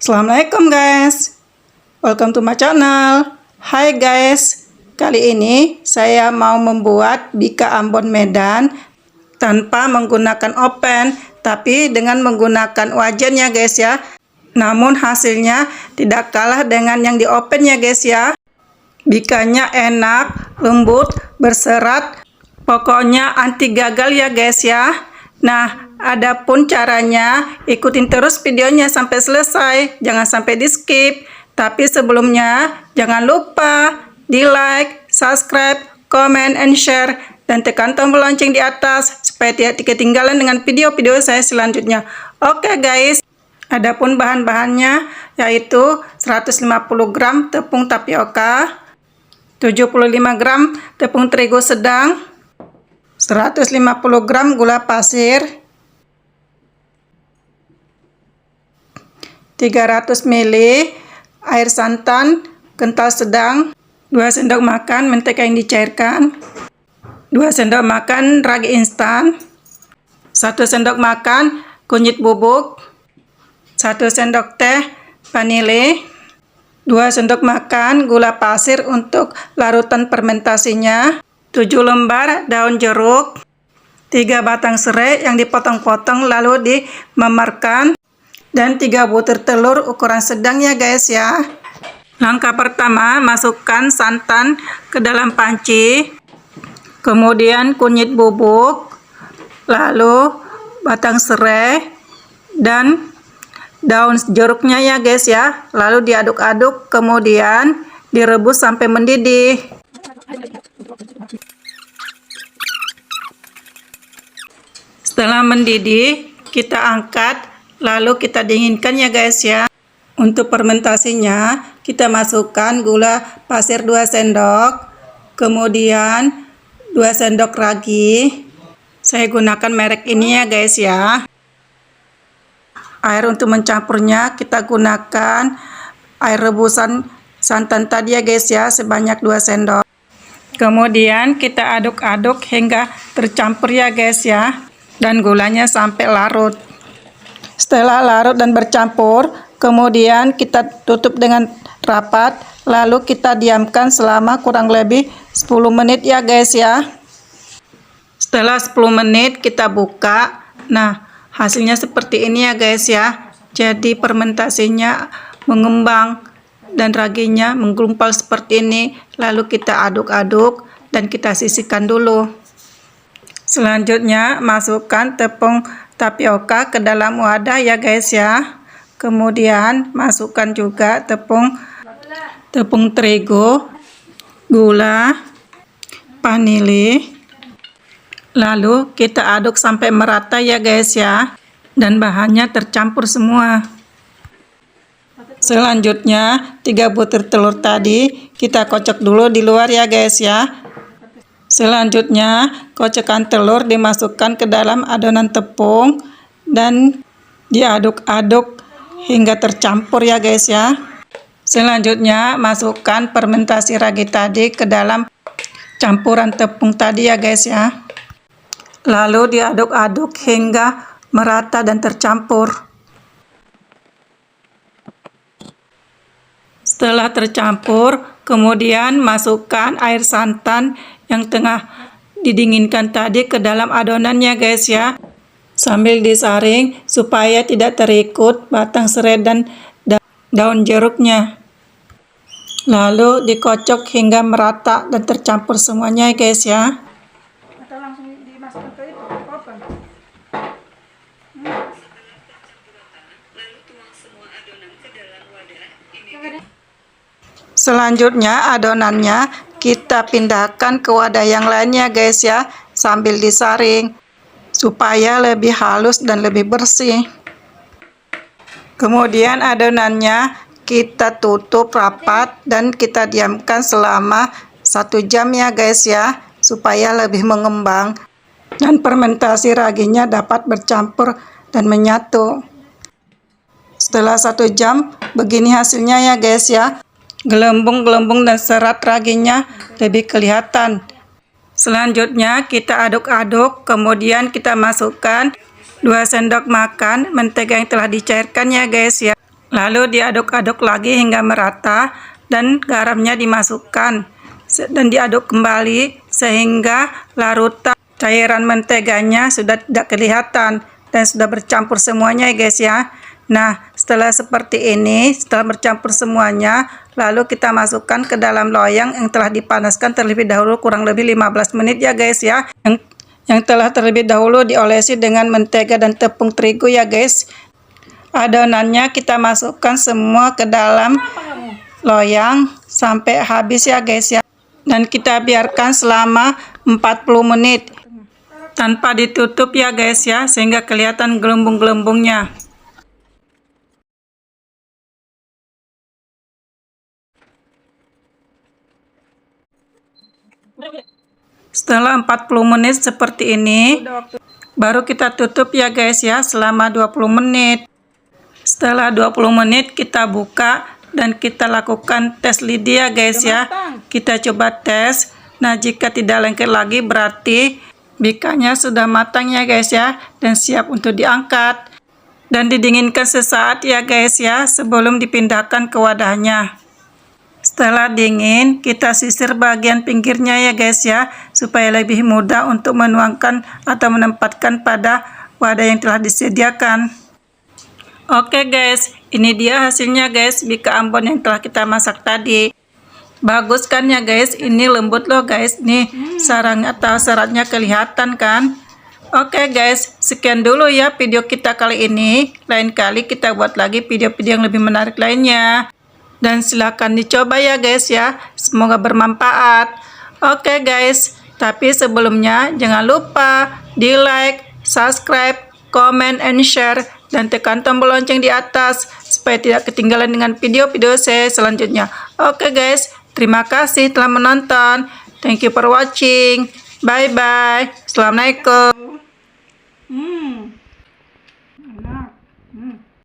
Assalamualaikum guys, welcome to my channel. Hai guys, kali ini saya mau membuat bika Ambon Medan tanpa menggunakan oven, tapi dengan menggunakan wajan ya guys ya. Namun hasilnya tidak kalah dengan yang di oven ya guys ya. Bikanya enak, lembut, berserat, pokoknya anti gagal ya guys ya. Nah, adapun caranya, ikutin terus videonya sampai selesai, jangan sampai di skip. Tapi sebelumnya, jangan lupa di like, subscribe, comment, and share, dan tekan tombol lonceng di atas supaya tidak ketinggalan dengan video-video saya selanjutnya. Oke guys, adapun bahan-bahannya yaitu 150 gram tepung tapioka, 75 gram tepung terigu sedang, 150 gram gula pasir, 300 ml air santan kental sedang, 2 sendok makan mentega yang dicairkan, 2 sendok makan ragi instan, 1 sendok makan kunyit bubuk, 1 sendok teh vanili, 2 sendok makan gula pasir untuk larutan fermentasinya, 7 lembar daun jeruk, 3 batang serai yang dipotong-potong lalu dimemarkan, dan 3 butir telur ukuran sedang ya guys ya. Langkah pertama, masukkan santan ke dalam panci, kemudian kunyit bubuk, lalu batang serai dan daun jeruknya ya guys ya. Lalu diaduk-aduk, kemudian direbus sampai mendidih. Setelah mendidih, kita angkat, lalu kita dinginkan ya guys ya. Untuk fermentasinya, kita masukkan gula pasir 2 sendok, kemudian 2 sendok ragi. Saya gunakan merek ini ya guys ya. Air untuk mencampurnya, kita gunakan air rebusan santan tadi ya guys ya, sebanyak 2 sendok. Kemudian kita aduk-aduk hingga tercampur ya guys ya, dan gulanya sampai larut. Setelah larut dan bercampur, kemudian kita tutup dengan rapat, lalu kita diamkan selama kurang lebih 10 menit ya guys ya. Setelah 10 menit kita buka, nah hasilnya seperti ini ya guys ya. Jadi fermentasinya mengembang dan raginya menggumpal seperti ini, lalu kita aduk-aduk dan kita sisihkan dulu. Selanjutnya masukkan tepung tapioka ke dalam wadah ya guys ya. Kemudian masukkan juga tepung terigu, gula, vanili. Lalu kita aduk sampai merata ya guys ya, dan bahannya tercampur semua. Selanjutnya 3 butir telur tadi kita kocok dulu di luar ya guys ya. Selanjutnya, kocokan telur dimasukkan ke dalam adonan tepung dan diaduk-aduk hingga tercampur ya guys ya. Selanjutnya, masukkan fermentasi ragi tadi ke dalam campuran tepung tadi ya guys ya. Lalu diaduk-aduk hingga merata dan tercampur. Setelah tercampur, kemudian masukkan air santan yang tengah didinginkan tadi ke dalam adonannya guys ya, sambil disaring supaya tidak terikut batang serai dan daun jeruknya. Lalu dikocok hingga merata dan tercampur semuanya ya guys ya. Atau langsung dimasukkan ke itu, oven. Selanjutnya adonannya kita pindahkan ke wadah yang lainnya guys ya, sambil disaring supaya lebih halus dan lebih bersih. Kemudian adonannya kita tutup rapat dan kita diamkan selama 1 jam ya guys ya, supaya lebih mengembang dan fermentasi raginya dapat bercampur dan menyatu. Setelah 1 jam begini hasilnya ya guys ya. Gelembung-gelembung dan serat raginya lebih kelihatan. Selanjutnya kita aduk-aduk, kemudian kita masukkan 2 sendok makan mentega yang telah dicairkan ya guys ya. Lalu diaduk-aduk lagi hingga merata dan garamnya dimasukkan dan diaduk kembali sehingga larutan cairan menteganya sudah tidak kelihatan dan sudah bercampur semuanya ya guys ya. Nah, setelah seperti ini, setelah bercampur semuanya, lalu kita masukkan ke dalam loyang yang telah dipanaskan terlebih dahulu kurang lebih 15 menit ya guys ya. Yang telah terlebih dahulu diolesi dengan mentega dan tepung terigu ya guys. Adonannya kita masukkan semua ke dalam loyang sampai habis ya guys ya. Dan kita biarkan selama 40 menit tanpa ditutup ya guys ya, sehingga kelihatan gelembung-gelembungnya. Setelah 40 menit seperti ini, baru kita tutup ya guys ya selama 20 menit. Setelah 20 menit kita buka dan kita lakukan tes lidi ya guys ya. Kita coba tes. Nah, jika tidak lengket lagi berarti bikanya sudah matang ya guys ya dan siap untuk diangkat dan didinginkan sesaat ya guys ya sebelum dipindahkan ke wadahnya. Setelah dingin, kita sisir bagian pinggirnya ya guys ya supaya lebih mudah untuk menuangkan atau menempatkan pada wadah yang telah disediakan. Oke guys, ini dia hasilnya guys, bika Ambon yang telah kita masak tadi. Bagus kan ya guys, ini lembut loh guys, nih sarang atau seratnya kelihatan kan. Oke guys, sekian dulu ya video kita kali ini. Lain kali kita buat lagi video-video yang lebih menarik lainnya. Dan silahkan dicoba ya guys ya, semoga bermanfaat. Oke guys, tapi sebelumnya jangan lupa di like, subscribe, comment, and share, dan tekan tombol lonceng di atas supaya tidak ketinggalan dengan video-video saya selanjutnya. Oke guys, terima kasih telah menonton. Thank you for watching. Bye bye. Assalamualaikum.